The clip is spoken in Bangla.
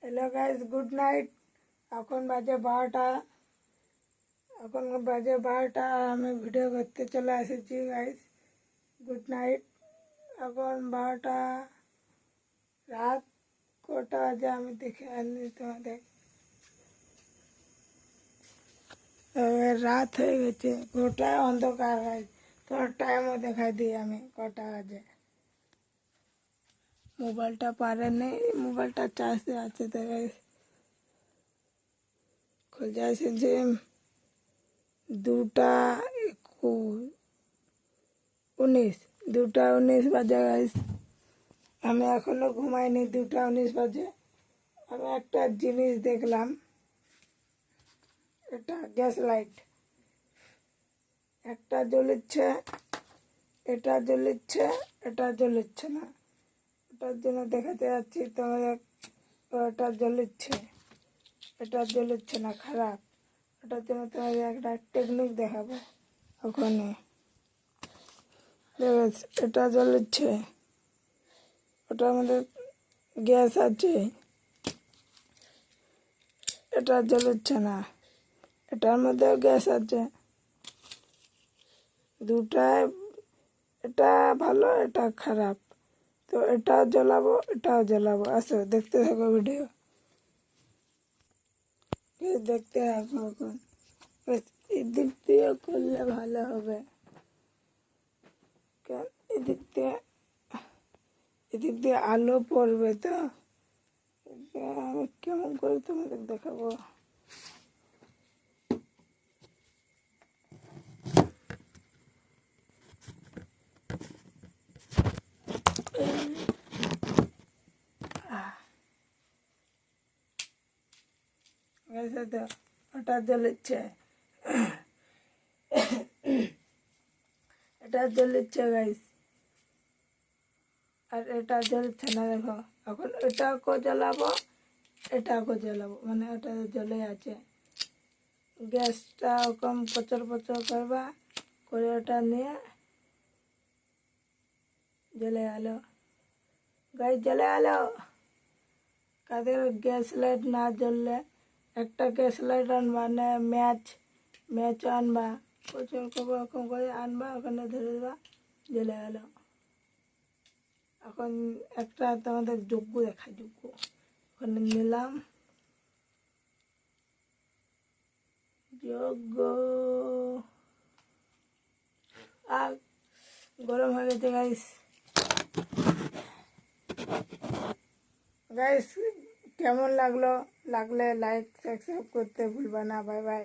Hello guys, good night. এখন বাজে 12টা। আমি ভিডিও করতে চলে এসেছি গাইস। Good night. এখন 12টা রাত। কটা বাজে আমি দেখে আনি তোমাদের। রাত হয়ে গেছে, গোটায় অন্ধকার গাইস। তোমার টাইমও দেখাই দিই আমি কটা বাজে। মোবাইলটা পারে নেই, মোবাইলটা চার্জে আছে তো গাইস। খুঁজে এসেছি 2:19। 2:19 বাজে গাইস। আমি এখনো ঘুমাইনি। 2:19 বাজে। আমি একটা জিনিস দেখলাম, এটা গ্যাস লাইট। একটা জ্বলিচ্ছে, এটা জ্বলিচ্ছে, এটা জ্বলিচ্ছে না। ওটার জন্য দেখাতে যাচ্ছি তোমাদের। ওটা জ্বলিচ্ছে, এটা জ্বলিচ্ছে না, খারাপ। ওটার জন্য তোমাদের একটা টেকনিক দেখাবো। ওখানে এটা জ্বলিচ্ছে, ওটার মধ্যে গ্যাস আছে। এটা জ্বলিচ্ছে না, এটার মধ্যেও গ্যাস আছে। দুটায়, এটা ভালো, এটা খারাপ। তো এটাও জ্বলাবো, এটাও জ্বলাবো। আসো দেখতে থাকো ভিডিও, দেখতে থাকো। এখন এদিক দিয়ে করলে ভালো হবে। এদিক দিয়ে, এদিক দিয়ে আলো পড়বে তো। আমি কেমন করে তোমাদের দেখাবো। তো ওটা জ্বলিচ্ছে, এটা জ্বলিচ্ছে গাইস। আর এটা জ্বলছে না, দেখো। এখন এটাকেও জ্বালাবো, এটাকেও জ্বালাবো, মানে ওটা জ্বলে আছে। গ্যাসটা ওরকম পচর পচর করবা, করে ওটা নিয়ে জ্বলে গেল গাইস, জ্বলে গেল। কাদের গ্যাস লাইট না জ্বললে একটা গ্যাস লাইট আনবা, না ম্যাচ আনবা, প্রচুর ওরকম করে আনবা, ওখানে ধরে দেবা, জ্বলে গেল। এখন একটা তোমাদের যোগ্য দেখায়, যোগ্য। ওখানে নিলাম যোগ্য, আর গরম হয়ে গেছে গাইস। গাইস কেমন লাগলো? লাগলে লাইক সাবস্ক্রাইব করতে ভুলবা না। Bye bye.